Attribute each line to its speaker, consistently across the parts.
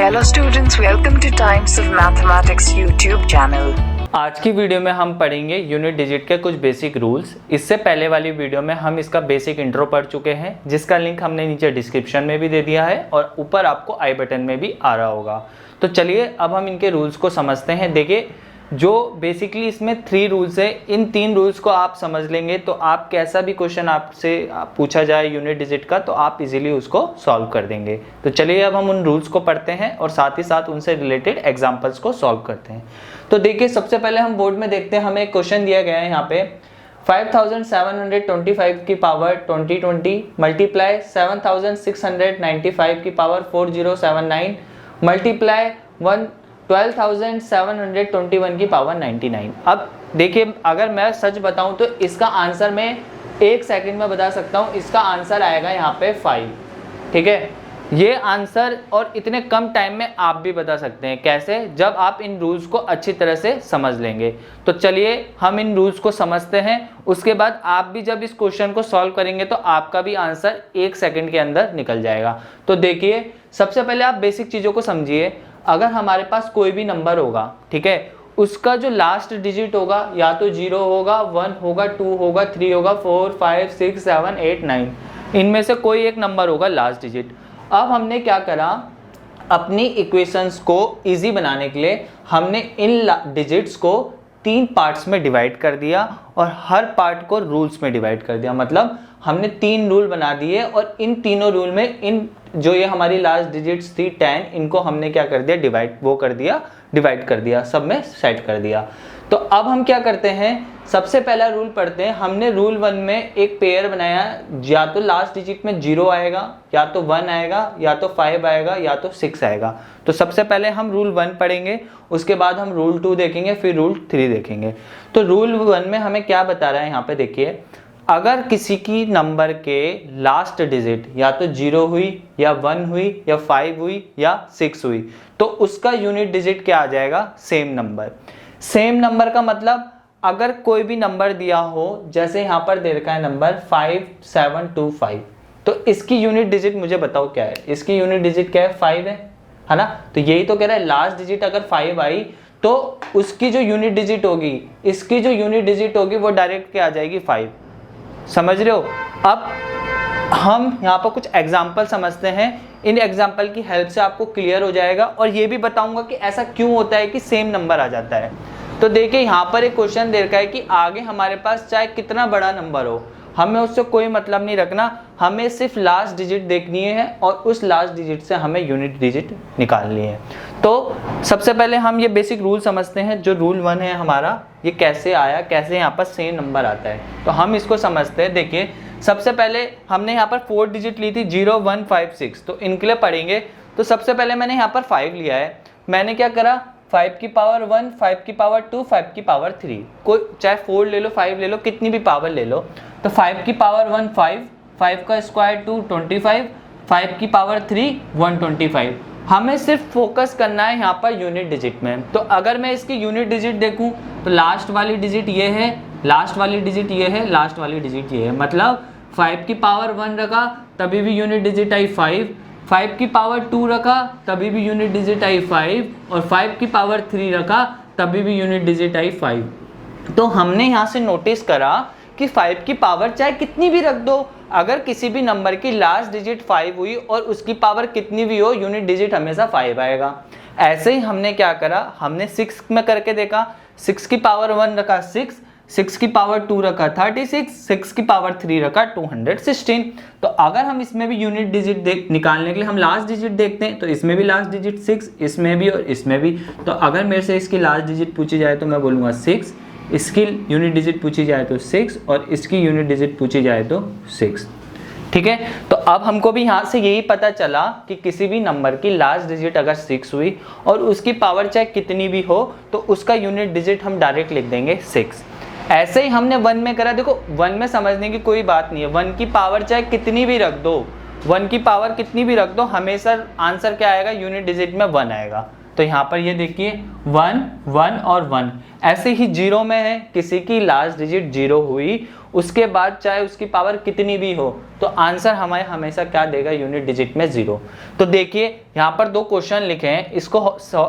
Speaker 1: Hello students, welcome to Times of Mathematics YouTube channel.
Speaker 2: आज की video में हम पढ़ेंगे यूनिट डिजिट के कुछ बेसिक रूल्स। इससे पहले वाली वीडियो में हम इसका बेसिक इंट्रो पढ़ चुके हैं, जिसका लिंक हमने नीचे डिस्क्रिप्शन में भी दे दिया है और ऊपर आपको आई बटन में भी आ रहा होगा। तो चलिए अब हम इनके रूल्स को समझते हैं। देखिए, जो बेसिकली इसमें 3 रूल्स है, इन 3 रूल्स को आप समझ लेंगे तो आप कैसा भी क्वेश्चन आपसे पूछा जाए यूनिट डिजिट का तो आप इजीली उसको सॉल्व कर देंगे। तो चलिए अब हम उन रूल्स को पढ़ते हैं और साथ ही साथ उनसे रिलेटेड एग्जांपल्स को सॉल्व करते हैं। तो देखिए, सबसे पहले हम बोर्ड में देखते हैं, हमें एक क्वेश्चन दिया गया है यहाँ पे 5725 की पावर 2020 मल्टीप्लाई 7695 की पावर 4079 मल्टीप्लाई 12,721 की पावर 99। अब देखिए, अगर मैं सच बताऊं तो इसका आंसर मैं 1 सेकंड में बता सकता हूं। इसका आंसर आएगा यहाँ पे 5। ठीक है, ये आंसर और इतने कम टाइम में आप भी बता सकते हैं। कैसे? जब आप इन रूल्स को अच्छी तरह से समझ लेंगे। तो चलिए हम इन रूल्स को समझते हैं, उसके बाद आप भी जब इस क्वेश्चन को सॉल्व करेंगे तो आपका भी आंसर 1 सेकंड के अंदर निकल जाएगा। तो देखिए, सबसे पहले आप बेसिक चीज़ों को समझिए। अगर हमारे पास कोई भी नंबर होगा, ठीक है, उसका जो लास्ट डिजिट होगा या तो 0 होगा, 1 होगा, 2 होगा, 3 होगा, 4 5 6 7 8 9, इनमें से कोई एक नंबर होगा लास्ट डिजिट। अब हमने क्या करा, अपनी इक्वेशंस को इजी बनाने के लिए हमने इन डिजिट्स को 3 पार्ट्स में डिवाइड कर दिया और हर पार्ट को रूल्स में डिवाइड कर दिया। मतलब हमने 3 रूल बना दिए और इन तीनों रूल में इन जो ये हमारी लास्ट डिजिट्स थी 10, इनको हमने क्या कर दिया, डिवाइड कर दिया, सब में सेट कर दिया। तो अब हम क्या करते हैं, सबसे पहला रूल पढ़ते हैं। हमने रूल 1 में एक पेयर बनाया, या तो लास्ट डिजिट में 0 आएगा, या तो 1 आएगा, या तो 5 आएगा, या तो 6 आएगा। तो सबसे पहले हम रूल 1 पढ़ेंगे, उसके बाद हम रूल 2 देखेंगे, फिर रूल 3 देखेंगे। तो रूल 1 में हमें क्या बता रहा है, यहाँ पे देखिए, अगर किसी की नंबर के लास्ट डिजिट या तो 0 हुई, या 1 हुई, या 5 हुई, या 6 हुई, तो उसका यूनिट डिजिट क्या आ जाएगा, सेम नंबर। सेम नंबर का मतलब अगर कोई भी नंबर दिया हो, जैसे यहाँ पर दे रखा है नंबर 5725, तो इसकी यूनिट डिजिट मुझे बताओ क्या है। इसकी यूनिट डिजिट क्या है, 5 है ना। तो यही तो कह रहा है, लास्ट डिजिट अगर 5 आई तो उसकी जो यूनिट डिजिट होगी, इसकी जो यूनिट डिजिट होगी वो डायरेक्ट क्या आ जाएगी, 5। समझ रहे हो? अब हम यहाँ पर कुछ एग्जाम्पल समझते हैं। इन एग्जाम्पल की हेल्प से आपको क्लियर हो जाएगा और ये भी बताऊंगा कि ऐसा क्यों होता है कि सेम नंबर आ जाता है। तो देखिए, यहाँ पर एक क्वेश्चन दे रखा है कि आगे हमारे पास चाहे कितना बड़ा नंबर हो, हमें उससे कोई मतलब नहीं रखना, हमें सिर्फ लास्ट डिजिट देखनी है और उस लास्ट डिजिट से हमें यूनिट डिजिट निकालनी है। तो सबसे पहले हम ये बेसिक रूल समझते हैं। जो रूल 1 है हमारा, ये कैसे आया, कैसे यहाँ पर सेम नंबर आता है, तो हम इसको समझते हैं। देखिए, सबसे पहले हमने यहाँ पर 4 डिजिट ली थी, 0 1 5 6, तो इनके लिए पढ़ेंगे। तो सबसे पहले मैंने यहाँ पर 5 लिया है। मैंने क्या करा, 5 की पावर 1, 5 की पावर 2, 5 की पावर 3, कोई चाहे 4 ले लो, 5 ले लो, कितनी भी पावर ले लो। तो 5 की पावर 1 5, 5 का स्क्वायर 2 25, 5 की पावर 3 125। हमें सिर्फ फोकस करना है यहाँ पर यूनिट डिजिट में। तो अगर मैं इसकी यूनिट डिजिट देखूँ तो लास्ट वाली डिजिट ये है, लास्ट वाली डिजिट ये है, लास्ट वाली डिजिट ये है। मतलब 5 की पावर 1 रखा तभी भी यूनिट डिजिट आई 5, 5 की पावर 2 रखा तभी भी यूनिट डिजिट आई 5, और 5 की पावर 3 रखा तभी भी यूनिट डिजिट आई 5। तो हमने यहाँ से नोटिस करा कि 5 की पावर चाहे कितनी भी रख दो, अगर किसी भी नंबर की लास्ट डिजिट 5 हुई और उसकी पावर कितनी भी हो, यूनिट डिजिट हमेशा 5 आएगा। ऐसे ही हमने क्या करा, हमने 6 में करके देखा। 6 की पावर 1 रखा 6, 6 की पावर 2 रखा 36, 6 की पावर 3 रखा 216। तो अगर हम इसमें भी यूनिट डिजिट निकालने के लिए हम लास्ट डिजिट देखते हैं, तो इसमें भी लास्ट डिजिट 6, इसमें भी और इसमें भी। तो अगर मेरे से इसकी लास्ट डिजिट पूछी जाए तो मैं बोलूँगा 6, इसकी यूनिट डिजिट पूछी जाए तो 6, और इसकी यूनिट डिजिट पूछी जाए तो 6। ठीक है, तो अब हमको भी यहाँ से यही पता चला कि किसी भी नंबर की लास्ट डिजिट अगर 6 हुई और उसकी पावर चाहे कितनी भी हो, तो उसका यूनिट डिजिट हम डायरेक्ट लिख देंगे 6। ऐसे ही हमने 1 में करा। देखो, 1 में समझने की कोई बात नहीं है, 1 की पावर चाहे कितनी भी रख दो, 1 की पावर कितनी भी रख दो, हमेशा आंसर क्या आएगा, यूनिट डिजिट में 1 आएगा। तो यहाँ पर ये देखिए 1 1 और 1। ऐसे ही 0 में है, किसी की लास्ट डिजिट 0 हुई उसके बाद चाहे उसकी पावर कितनी भी हो, तो आंसर हमें हमेशा क्या देगा, यूनिट डिजिट में 0। तो देखिए यहाँ पर 2 क्वेश्चन लिखे हैं, इसको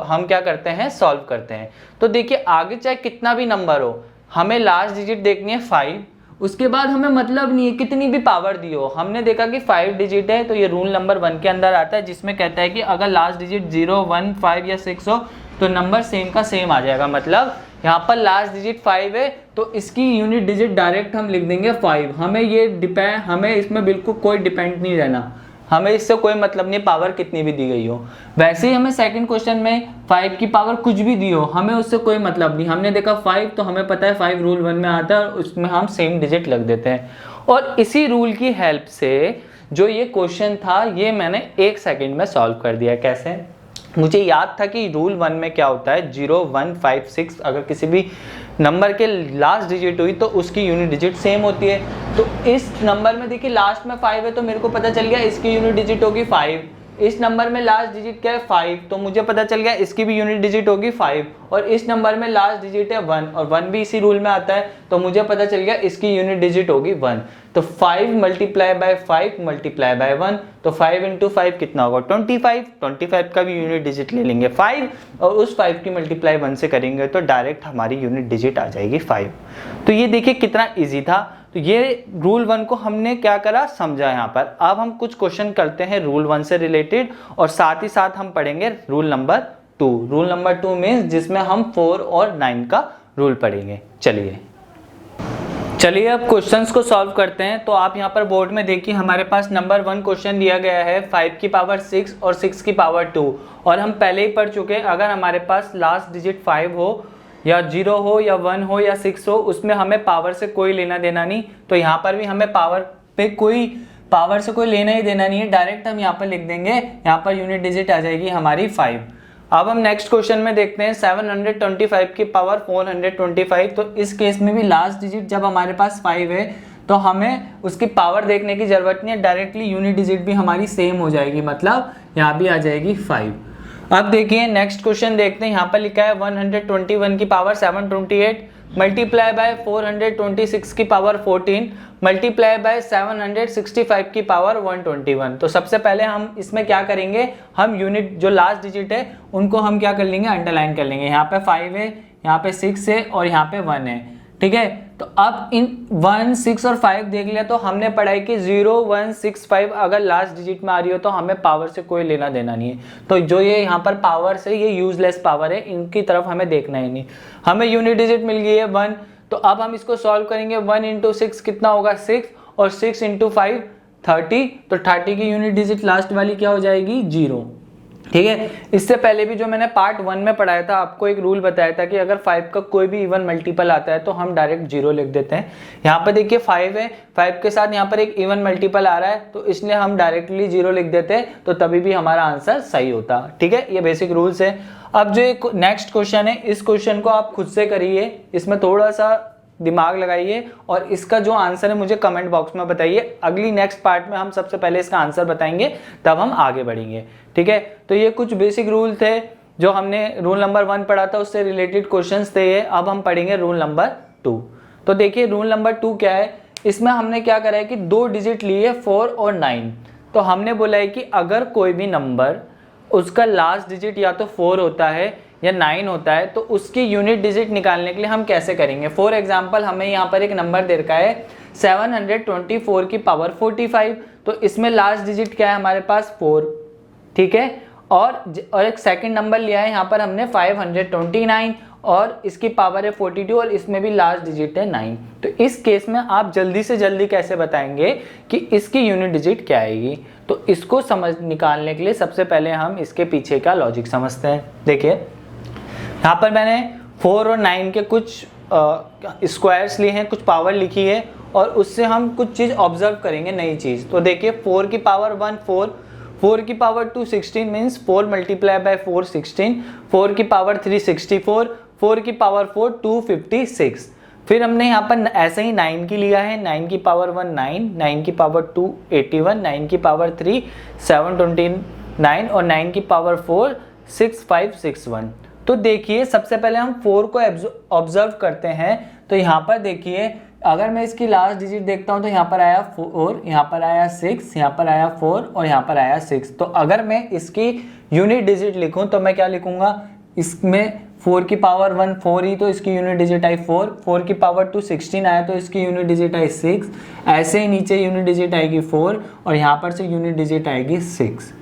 Speaker 2: हम क्या करते हैं, सॉल्व करते हैं। तो देखिए आगे चाहे कितना भी नंबर हो, हमें लास्ट डिजिट देखनी है 5, उसके बाद हमें मतलब नहीं है कितनी भी पावर दी हो। हमने देखा कि 5 डिजिट है, तो ये रूल नंबर 1 के अंदर आता है, जिसमें कहता है कि अगर लास्ट डिजिट 0, 1, 5 या 6 हो तो नंबर सेम का सेम आ जाएगा। मतलब यहाँ पर लास्ट डिजिट 5 है तो इसकी यूनिट डिजिट डायरेक्ट हम लिख देंगे 5। हमें इसमें बिल्कुल कोई डिपेंड नहीं रहना, हमें इससे कोई मतलब नहीं पावर कितनी भी दी गई हो। वैसे ही हमें सेकंड क्वेश्चन में 5 की पावर कुछ भी दी हो, हमें उससे कोई मतलब नहीं। हमने देखा 5 तो हमें पता है 5 रूल 1 में आता है और उसमें हम सेम डिजिट लग देते हैं। और इसी रूल की हेल्प से जो ये क्वेश्चन था ये मैंने 1 सेकेंड में सॉल्व कर दिया। कैसे, मुझे याद था कि रूल 1 में क्या होता है, 0, 1, 5, 6 अगर किसी भी नंबर के लास्ट डिजिट हुई तो उसकी यूनिट डिजिट सेम होती है। तो इस नंबर में देखिए लास्ट में 5 है तो मेरे को पता चल गया इसकी यूनिट डिजिट होगी 5। इस नंबर में लास्ट डिजिट क्या है 5, तो मुझे पता चल गया इसकी भी यूनिट डिजिट होगी 5। और इस नंबर में लास्ट डिजिट है 1 और 1 भी इसी रूल में आता है, तो मुझे पता चल गया इसकी यूनिट डिजिट होगी 1। तो 5 मल्टीप्लाई बाय 5 मल्टीप्लाई बाय 1, तो 5 इंटू 5 कितना होगा 25 का भी यूनिट डिजिट ले लेंगे 5 और उस 5 की मल्टीप्लाई 1 से करेंगे तो डायरेक्ट हमारी यूनिट डिजिट आ जाएगी 5। तो ये देखिए कितना इजी था। तो ये रूल 1 को हमने क्या करा, समझा यहाँ पर। अब हम कुछ क्वेश्चन करते हैं रूल 1 से रिलेटेड और साथ ही साथ हम पढ़ेंगे rule number 2। Rule number 2 means जिसमें हम 4 और 9 का रूल पढ़ेंगे। चलिए अब क्वेश्चंस को सॉल्व करते हैं। तो आप यहाँ पर बोर्ड में देखिए हमारे पास नंबर 1 क्वेश्चन दिया गया है 5 की पावर 6 और 6 की पावर 2। और हम पहले ही पढ़ चुके हैं अगर हमारे पास लास्ट डिजिट 5 हो या 0 हो या 1 हो या 6 हो, उसमें हमें पावर से कोई लेना देना नहीं। तो यहाँ पर भी हमें पावर से कोई लेना ही देना नहीं है, डायरेक्ट हम यहाँ पर लिख देंगे, यहाँ पर यूनिट डिजिट आ जाएगी हमारी 5। अब हम नेक्स्ट क्वेश्चन में देखते हैं 725 की पावर 425। तो इस केस में भी लास्ट डिजिट जब हमारे पास 5 है तो हमें उसकी पावर देखने की जरूरत नहीं है, डायरेक्टली यूनिट डिजिट भी हमारी सेम हो जाएगी, मतलब यहाँ भी आ जाएगी 5। अब देखिए नेक्स्ट क्वेश्चन देखते हैं। यहाँ पर लिखा है 121 की पावर 728 मल्टीप्लाई बाय 426 की पावर 14 मल्टीप्लाई बाय 765 की पावर 121। तो सबसे पहले हम इसमें क्या करेंगे, हम यूनिट जो लास्ट डिजिट है उनको हम क्या कर लेंगे, अंडरलाइन कर लेंगे। यहाँ पे 5 है, यहाँ पे 6 है और यहाँ पे 1 है, ठीक है। तो अब इन 1, 6 और 5 देख लिया तो हमने पढ़ा है कि 0, 1, 6, 5 अगर लास्ट डिजिट में आ रही हो तो हमें पावर से कोई लेना देना नहीं है। तो जो ये यहाँ पर पावर से, ये यूजलेस पावर है, इनकी तरफ हमें देखना ही नहीं। हमें यूनिट डिजिट मिल गई है 1। तो अब हम इसको सॉल्व करेंगे। 1 इंटू 6 कितना होगा 6 और 6 इंटू 5 30। तो 30 की यूनिट डिजिट लास्ट वाली क्या हो जाएगी 0, ठीक है। इससे पहले भी जो मैंने पार्ट 1 में पढ़ाया था आपको एक रूल बताया था कि अगर 5 का कोई भी इवन मल्टीपल आता है तो हम डायरेक्ट 0 लिख देते हैं। यहाँ पर देखिए 5 है, 5 के साथ यहाँ पर एक इवन मल्टीपल आ रहा है तो इसलिए हम डायरेक्टली 0 लिख देते हैं, तो तभी भी हमारा आंसर सही होता, ठीक है। ये बेसिक रूल्स है। अब जो एक नेक्स्ट क्वेश्चन है, इस क्वेश्चन को आप खुद से करिए, इसमें थोड़ा सा दिमाग लगाइए और इसका जो आंसर है मुझे कमेंट बॉक्स में बताइए। अगली नेक्स्ट पार्ट में हम सबसे पहले इसका आंसर बताएंगे, तब हम आगे बढ़ेंगे, ठीक है। तो ये कुछ बेसिक रूल थे जो हमने रूल नंबर 1 पढ़ा था, उससे रिलेटेड क्वेश्चंस थे ये। अब हम पढ़ेंगे रूल नंबर 2। तो देखिए रूल नंबर 2 क्या है, इसमें हमने क्या करा है कि 2 डिजिट लिए 4 और 9। तो हमने बोला है कि अगर कोई भी नंबर उसका लास्ट डिजिट या तो 4 होता है या 9 होता है तो उसकी यूनिट डिजिट निकालने के लिए हम कैसे करेंगे। फॉर एग्जांपल हमें यहाँ पर एक नंबर दे रखा है 724 की पावर 45। तो इसमें लास्ट डिजिट क्या है हमारे पास 4, ठीक है। और एक सेकंड नंबर लिया है यहाँ पर हमने 529 और इसकी पावर है 42 और इसमें भी लास्ट डिजिट है 9। तो इस केस में आप जल्दी से जल्दी कैसे बताएंगे कि इसकी यूनिट डिजिट क्या आएगी। तो इसको निकालने के लिए सबसे पहले हम इसके पीछे का लॉजिक समझते हैं। देखिए यहाँ पर मैंने 4 और 9 के कुछ स्क्वायर्स लिए हैं, कुछ पावर लिखी है और उससे हम कुछ चीज़ ऑब्जर्व करेंगे, नई चीज़। तो देखिए 4 की पावर 1 4, 4 की पावर 2 16 मीन्स 4 मल्टीप्लाई बाय 4 16, 4 की पावर 3 64, 4 की पावर 4 256। फिर हमने यहाँ पर ऐसे ही 9 की लिया है, 9 की पावर 1 9, 9 की पावर 2 81, 9 की पावर 3 729 और 9 की पावर 4 6561। तो देखिए सबसे पहले हम 4 को ऑब्जर्व करते हैं। तो यहाँ पर देखिए अगर मैं इसकी लास्ट डिजिट देखता हूँ तो यहाँ पर आया 4, यहाँ पर आया 6, यहाँ पर आया 4 और यहाँ पर आया 6। तो अगर मैं इसकी यूनिट डिजिट लिखूँ तो मैं क्या लिखूँगा, इसमें 4 की पावर 1 4 ही, तो इसकी यूनिट डिजिट आई 4, 4 की पावर 2 16 आया तो इसकी यूनिट डिजिट आई 6, ऐसे ही नीचे यूनिट डिजिट आएगी 4 और यहाँ पर से यूनिट डिजिट आएगी 6।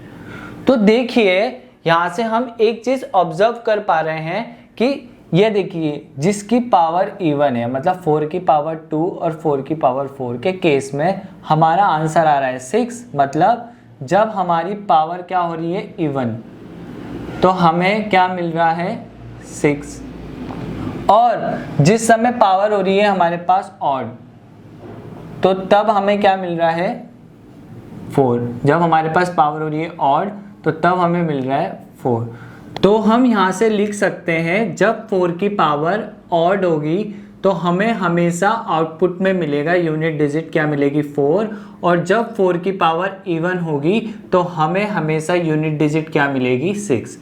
Speaker 2: तो देखिए यहाँ से हम एक चीज़ ऑब्जर्व कर पा रहे हैं कि ये देखिए जिसकी पावर इवन है, मतलब 4 की पावर 2 और 4 की पावर 4 के केस में हमारा आंसर आ रहा है 6। मतलब जब हमारी पावर क्या हो रही है, इवन, तो हमें क्या मिल रहा है 6। और जिस समय पावर हो रही है हमारे पास ऑड, तो तब हमें क्या मिल रहा है 4। जब हमारे पास पावर हो रही है ऑड तो तब हमें मिल रहा है 4। तो हम यहाँ से लिख सकते हैं जब 4 की पावर ऑड होगी तो हमें हमेशा आउटपुट में मिलेगा यूनिट डिजिट क्या मिलेगी 4, और जब 4 की पावर इवन होगी तो हमें हमेशा यूनिट डिजिट क्या मिलेगी 6।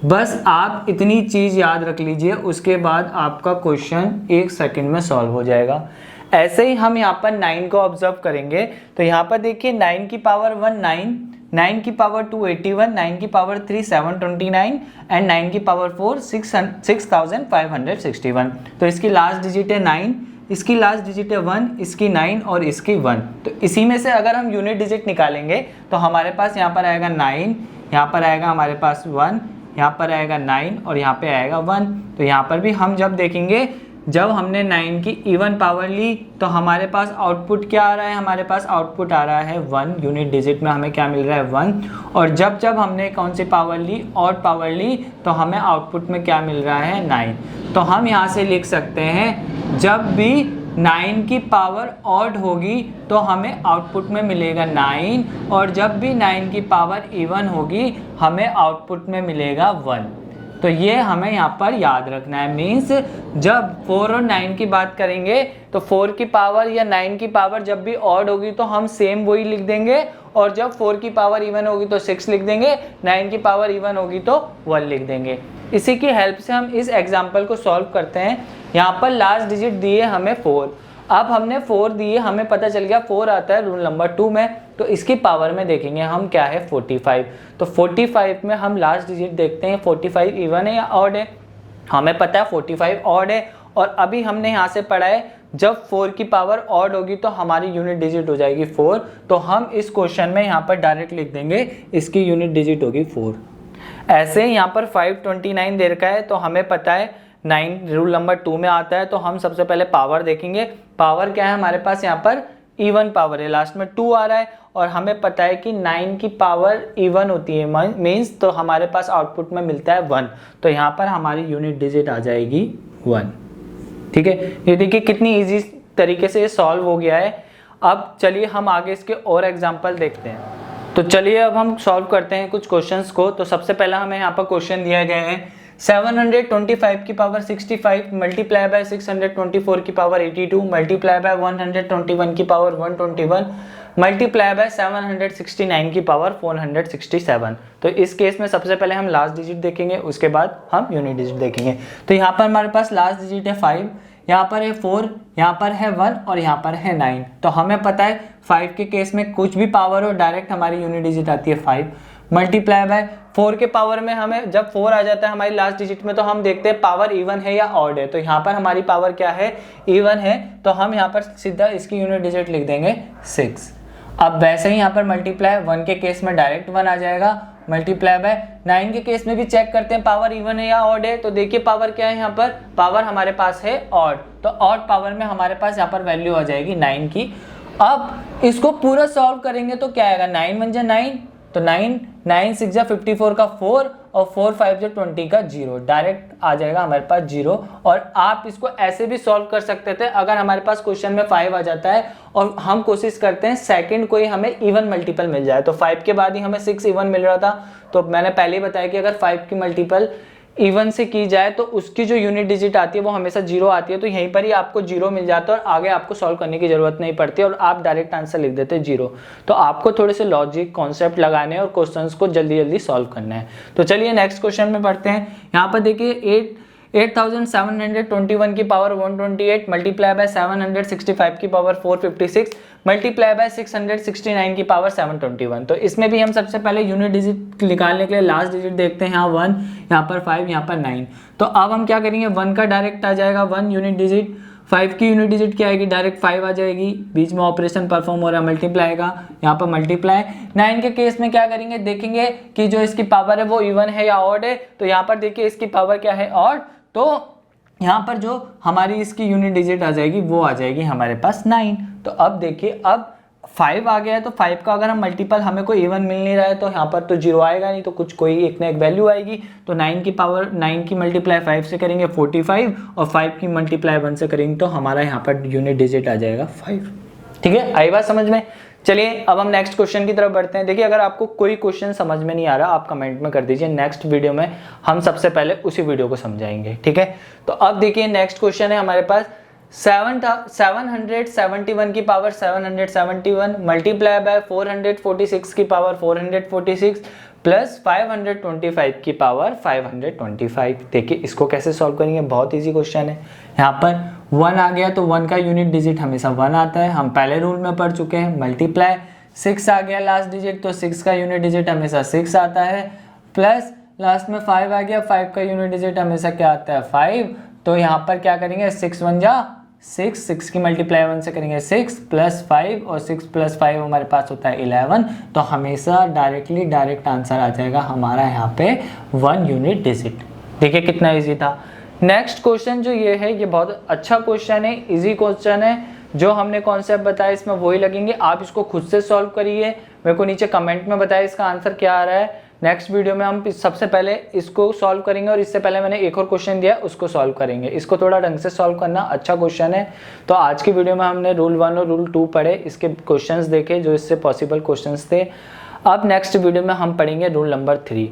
Speaker 2: बस आप इतनी चीज़ याद रख लीजिए, उसके बाद आपका क्वेश्चन 1 सेकंड में सॉल्व हो जाएगा। ऐसे ही हम यहाँ पर 9 को ऑब्जर्व करेंगे तो यहाँ पर देखिए 9 की पावर 1 9, 9 की पावर 2 81, 9 की पावर 3 729 एंड 9 की पावर 4 6561। तो इसकी लास्ट डिजिट है 9, इसकी लास्ट डिजिट है 1, इसकी 9 और इसकी 1। तो इसी में से अगर हम यूनिट डिजिट निकालेंगे तो हमारे पास यहाँ पर आएगा 9, यहाँ पर आएगा हमारे पास 1, यहाँ पर आएगा 9 और यहाँ पे आएगा 1। तो यहाँ पर भी हम जब देखेंगे जब हमने 9 की इवन पावर ली तो हमारे पास आउटपुट क्या आ रहा है, हमारे पास आउटपुट आ रहा है 1, यूनिट डिजिट में हमें क्या मिल रहा है 1। और जब जब हमने कौन सी पावर ली, ऑड पावर ली, तो हमें आउटपुट में क्या मिल रहा है 9। तो हम यहाँ से लिख सकते हैं जब भी 9 की पावर ऑड होगी तो हमें आउटपुट में मिलेगा 9, और जब भी 9 की पावर इवन होगी हमें आउटपुट में मिलेगा 1। तो ये हमें यहाँ पर याद रखना है। मीन्स जब 4 और 9 की बात करेंगे तो 4 की पावर या 9 की पावर जब भी ऑड होगी तो हम सेम वही लिख देंगे, और जब 4 की पावर इवन होगी तो 6 लिख देंगे, 9 की पावर इवन होगी तो 1 लिख देंगे। इसी की हेल्प से हम इस एग्जाम्पल को सॉल्व करते हैं। यहाँ पर लास्ट डिजिट दिए हमें 4, अब हमने 4 दिए, हमें पता चल गया 4 आता है रूल नंबर 2 में, तो इसकी पावर में देखेंगे हम क्या है 45। तो 45 में हम लास्ट डिजिट देखते हैं 45 इवन है या ऑड है। हमें पता है 45 ऑड है, और अभी हमने यहाँ से पढ़ा है जब 4 की पावर ऑड होगी तो हमारी यूनिट डिजिट हो जाएगी 4। तो हम इस क्वेश्चन में यहाँ पर डायरेक्ट लिख देंगे इसकी यूनिट डिजिट होगी 4। ऐसे ही यहाँ पर 529 दे रखा है तो हमें पता है 9 रूल नंबर 2 में आता है। तो हम सबसे पहले पावर देखेंगे। पावर क्या है हमारे पास, यहाँ पर इवन पावर है, लास्ट में 2 आ रहा है, और हमें पता है कि 9 की पावर इवन होती है मीन्स, तो हमारे पास आउटपुट में मिलता है 1। तो यहाँ पर हमारी यूनिट डिजिट आ जाएगी 1। ठीक है, ये देखिए कितनी इजी तरीके से ये सॉल्व हो गया है। अब चलिए हम आगे इसके और एग्जाम्पल देखते हैं। तो चलिए अब हम सॉल्व करते हैं कुछ क्वेश्चंस को। तो सबसे पहला हमें यहाँ पर क्वेश्चन दिया गया है 725 की पावर 65 मल्टीप्लाई बाय 624 की पावर 82 मल्टीप्लाई बाय 121 की पावर 121 मल्टीप्लाई बाय 769 की पावर 467। तो इस केस में सबसे पहले हम लास्ट डिजिट देखेंगे, उसके बाद हम यूनिट डिजिट देखेंगे। तो यहाँ पर हमारे पास लास्ट डिजिट है 5, यहाँ पर है 4, यहाँ पर है 1 और यहाँ पर है 9। तो हमें पता है 5 के केस में कुछ भी पावर हो डायरेक्ट हमारी यूनिट डिजिट आती है 5 मल्टीप्लाई बाय 4 के पावर में हमें जब 4 आ जाता है हमारी लास्ट डिजिट में तो हम देखते हैं पावर इवन है या ऑड है। तो यहाँ पर हमारी पावर क्या है, इवन है, तो हम यहाँ पर सीधा इसकी यूनिट डिजिट लिख देंगे 6। अब वैसे ही यहाँ पर मल्टीप्लाई 1 के केस में डायरेक्ट 1 आ जाएगा, मल्टीप्लाई बाय 9 के केस में भी चेक करते हैं पावर इवन है या ऑड है। तो देखिए पावर क्या है, यहाँ पर पावर हमारे पास है ऑड, तो ऑड पावर में हमारे पास यहाँ पर वैल्यू आ जाएगी 9 की। अब इसको पूरा सॉल्व करेंगे तो क्या आएगा, 9 1 जा 9, तो 9 9 6 जा 54 का 4 और 4 5 जा 20 का 0, डायरेक्ट आ जाएगा हमारे पास 0। और आप इसको ऐसे भी सॉल्व कर सकते थे अगर हमारे पास क्वेश्चन में 5 आ जाता है और हम कोशिश करते हैं सेकंड कोई हमें इवन मल्टीपल मिल जाए। तो 5 के बाद ही हमें 6 इवन मिल रहा था, तो मैंने पहले ही बताया कि अगर 5 की मल्टीपल इवन से की जाए तो उसकी जो यूनिट डिजिट आती है वो हमेशा 0 आती है। तो यहीं पर ही आपको 0 मिल जाता है और आगे आपको सॉल्व करने की जरूरत नहीं पड़ती और आप डायरेक्ट आंसर लिख देते 0। तो आपको थोड़े से लॉजिक कॉन्सेप्ट लगाने हैं और क्वेश्चंस को जल्दी जल्दी सॉल्व करना है। तो चलिए नेक्स्ट क्वेश्चन में पढ़ते हैं। यहाँ पर देखिए 8721 की पावर 128 मल्टीप्लाई बाय 765 की पावर 456 मल्टीप्लाई बाय 669 की पावर 721। तो इसमें भी हम सबसे पहले यूनिट डिजिट निकालने के लिए लास्ट डिजिट देखते हैं, यहाँ 1, यहाँ पर 5, यहाँ पर 9। तो अब हम क्या करेंगे, 1 का डायरेक्ट आ जाएगा 1 यूनिट डिजिट, 5 की यूनिट डिजिट क्या आएगी, डायरेक्ट 5 आ जाएगी, बीच में ऑपरेशन परफॉर्म हो रहा है मल्टीप्लाई का, यहाँ पर मल्टीप्लाई। 9 के केस में क्या करेंगे, देखेंगे कि जो इसकी पावर है वो इवन है या ऑड है। तो यहाँ पर देखिए इसकी पावर क्या है, ऑड, तो यहाँ पर जो हमारी इसकी यूनिट डिजिट आ जाएगी वो आ जाएगी हमारे पास 9। तो अब देखिए अब 5 आ गया है, तो 5 का अगर हम मल्टीपल हमें कोई इवन मिल नहीं रहा है तो यहाँ पर तो 0 आएगा नहीं, तो कुछ कोई एक ना एक वैल्यू आएगी। तो 9 की पावर 9 की मल्टीप्लाई 5 से करेंगे 45 और 5 की मल्टीप्लाई 1 से करेंगे तो हमारा यहाँ पर यूनिट डिजिट आ जाएगा 5। ठीक है, आई बात समझ में। चलिए अब हम नेक्स्ट क्वेश्चन की तरफ बढ़ते हैं। देखिए अगर आपको कोई क्वेश्चन समझ में नहीं आ रहा आप कमेंट में कर दीजिए, नेक्स्ट वीडियो में हम सबसे पहले उसी वीडियो को समझाएंगे। ठीक है, तो अब देखिए नेक्स्ट क्वेश्चन है हमारे पास 771 की पावर 771 मल्टीप्लाई बाय 446 की पावर 446 प्लस 525 की पावर 525। देखिए इसको कैसे सॉल्व करेंगे, बहुत इजी क्वेश्चन है। यहाँ पर 1 आ गया तो 1 का यूनिट डिजिट हमेशा 1 आता है, हम पहले रूल में पढ़ चुके हैं। मल्टीप्लाई 6 आ गया लास्ट डिजिट, तो 6 का यूनिट डिजिट हमेशा 6 आता है, प्लस लास्ट में 5 आ गया, 5 का यूनिट डिजिट हमेशा क्या आता है 5। तो यहाँ पर क्या करेंगे 6 1 जा 6, 6 की मल्टीप्लाई 1 से करेंगे 6 प्लस 5 और 6 प्लस 5 हमारे पास होता है 11। तो हमेशा डायरेक्ट आंसर आ जाएगा हमारा यहाँ पे 1 यूनिट डिजिट। देखिए कितना इजी था। नेक्स्ट क्वेश्चन जो ये है ये बहुत अच्छा क्वेश्चन है, इजी क्वेश्चन है। जो हमने कॉन्सेप्ट बताया इसमें वही लगेंगे, आप इसको खुद से सॉल्व करिए, मेरे को नीचे कमेंट में बताइए इसका आंसर क्या आ रहा है। नेक्स्ट वीडियो में हम सबसे पहले इसको सॉल्व करेंगे और इससे पहले मैंने एक और क्वेश्चन दिया उसको सॉल्व करेंगे। इसको थोड़ा ढंग से सॉल्व करना, अच्छा क्वेश्चन है। तो आज की वीडियो में हमने रूल 1 और रूल 2 पढ़े, इसके क्वेश्चंस देखे जो इससे पॉसिबल क्वेश्चंस थे। अब नेक्स्ट वीडियो में हम पढ़ेंगे रूल नंबर 3।